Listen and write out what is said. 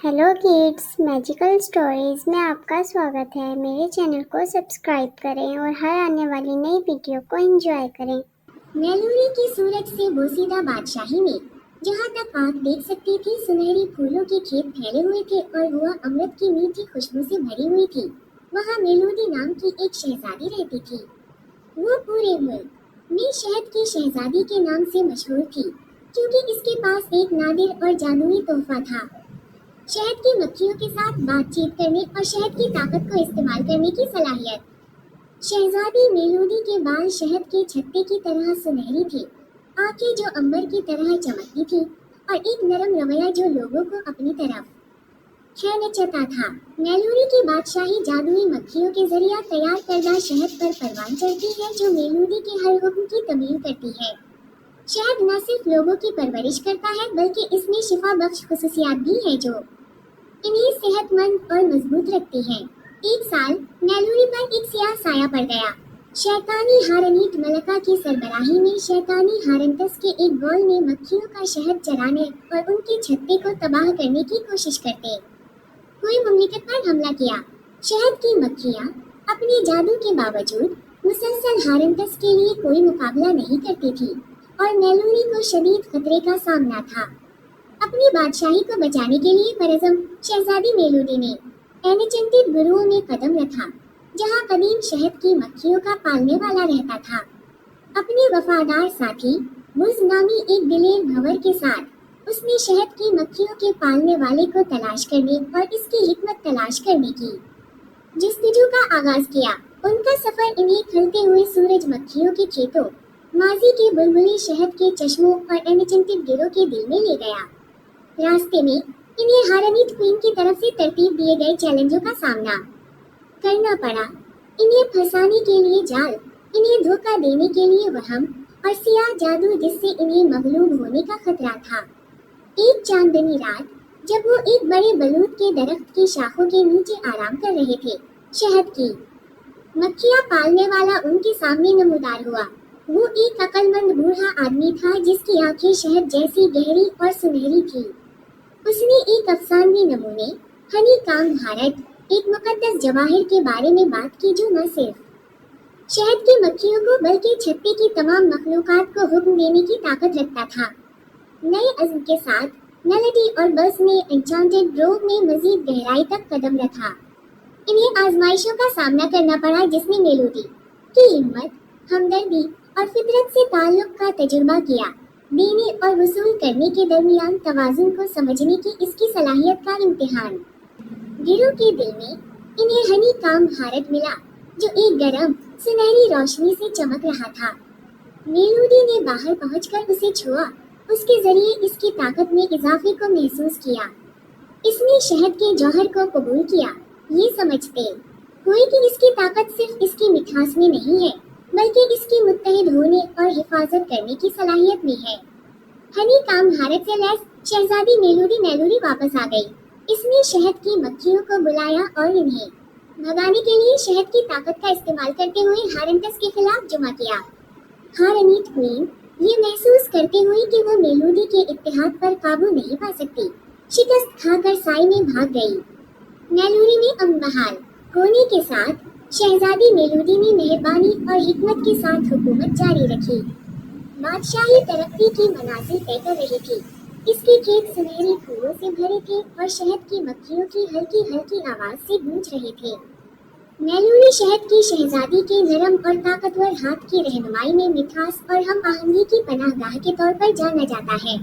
Hello kids, magical stories में आपका स्वागत है। मेरे चैनल को सब्सक्राइब करें और हर आने वाली नई वीडियो को एंजॉय करें। नेलूरी की सूरज से बोसीदा बादशाही में जहाँ तक आँख देख सकती थी सुनहरी फूलों के खेत फैले हुए थे और वह अमृत की मीठी खुशबू से भरी हुई थी। वहाँ मेलोडी नाम की एक शहजादी रहती थी। वो पूरे मुल्क में शहद की शहजादी के नाम से मशहूर थी क्योंकि इसके पास एक नादिर और जादुई तोहफा था, शहद की मक्खियों के साथ बातचीत करने और शहद की ताकत को इस्तेमाल करने की सलाहियत। शहजादी मेलोडी के बाल शहद के छत्ते की तरह सुनहरी थे, आंखें जो अंबर की तरह चमकती थी और एक नरम रवैया जो लोगों को अपनी तरफ खींचता था। मेलोडी की बादशाही जादुई मक्खियों के जरिए तैयार करदा शहद पर परवान चढ़ती है जो मेलोडी के हर हुक्म की तमील करती है। शहद न सिर्फ लोगों की परवरिश करता है बल्कि इसमें शिफा बख्श खुसूसियात भी है जो इन्हें सेहतमंद और मजबूत रखती है। एक साल नेलूरी पर एक सियाह साया पड़ गया। शैतानी हारनीट मलका की सरबराही में शैतानी हारंतस के एक गोल ने मक्खियों का शहद चराने और उनके छत्ते को तबाह करने की कोशिश करते हुए मुमलिकत पर हमला किया। शहद की मक्खियाँ अपने जादू के बावजूद मुसलसल हारंतस के लिए कोई मुकाबला नहीं करती थी और नेलूरी को शदीद खतरे का सामना था। अपनी बादशाही को बचाने के लिए परज़म शहजादी मेलोडी ने एनचेंटेड गुरुओं में कदम रखा जहां कदीम शहद की मक्खियों का पालने वाला रहता था। अपने वफादार साथी बुज नामी एक दिलेर भंवर के साथ उसने शहद की मक्खियों के पालने वाले को तलाश करने और इसकी हिकमत तलाश करने की जस्तजू का आगाज किया। उनका सफर इन्हें खिलते हुए सूरज मक्खियों के खेतों, माजी के बुलबुली शहद के चश्मों और एनचेंटेड गिरोह के दिल में ले गया। रास्ते में इन्हें हारनीट क्वीन की तरफ से तरतीब दिए गए चैलेंजों का सामना करना पड़ा। इन्हें फंसाने के लिए जाल, इन्हें धोखा देने के लिए वहम और सियाह जादू जिससे इन्हें मगलूब होने का खतरा था। एक चांदनी रात जब वो एक बड़े बलूत के दरख्त की शाखों के नीचे आराम कर रहे थे, शहद की मक्खियाँ पालने वाला उनके सामने नमूदार हुआ। वो एक अक्लमंद बूढ़ा आदमी था जिसकी आंखें शहद जैसी गहरी और सुनहरी थी। उसने एक अफसानवी नमूने हनी काम भारत एक मुकद्दस जवाहिर के बारे में बात की जो न सिर्फ शहद की मक्खियों को बल्कि छत्ते की तमाम मखलूकात को हुक्म देने की ताकत रखता था। नए अज़्म के साथ मेलोडी और बस ने एन्चांटेड ग्रोव में मजीद गहराई तक कदम रखा। इन्हें आजमाइशों का सामना करना पड़ा जिसने मेलोडी की हिम्मत, हमदर्दी और फितरत से ताल्लुक का तजुर्बा किया। देने और वसूल करने के दरमियान तवाज़ुन को समझने की इसकी सलाहियत का इम्तिहान। गिरोह के दिल में इन्हें हनी काम भारत मिला जो एक गरम सुनहरी रोशनी से चमक रहा था। मेलोडी ने बाहर पहुंचकर उसे छुआ, उसके जरिए इसकी ताकत में इजाफे को महसूस किया। इसने शहद के जौहर को कबूल किया, ये समझते हुए कि इसकी ताकत सिर्फ इसकी मिठास में नहीं है बल्कि इसकी मुत्तहिद होने और हिफाजत करने की सलाहियत में है। हनी काम भारत से लैस शहजादी नेलूरी वापस आ गई। इसने शहद की मक्खियों को बुलाया और इन्हें भगाने के लिए शहद की ताकत का इस्तेमाल करते हुए हारंतस के खिलाफ जुमा किया। हारनीट क्वीन ये महसूस करते हुए कि वो मेलोडी के इत्तेहाद पर काबू नहीं पा सकती, शिकस्त खाकर साई में भाग गई। नेलूरी में अमन बहाल होने के साथ शहजादी मेलोडी ने मेहरबानी और हिकमत के साथ हुकूमत जारी रखी। बादशाही तरक्की की मनाजिल तय कर रही थी। इसके खेत सुनहरी फूलों से भरे थे और शहद की मक्खियों की हल्की हल्की आवाज से गूंज रहे थे। नेलूरी शहद की शहजादी के नरम और ताकतवर हाथ की रहनुमाई में मिठास और हम आहंगी की पनाहगाह के तौर पर जाना जाता है।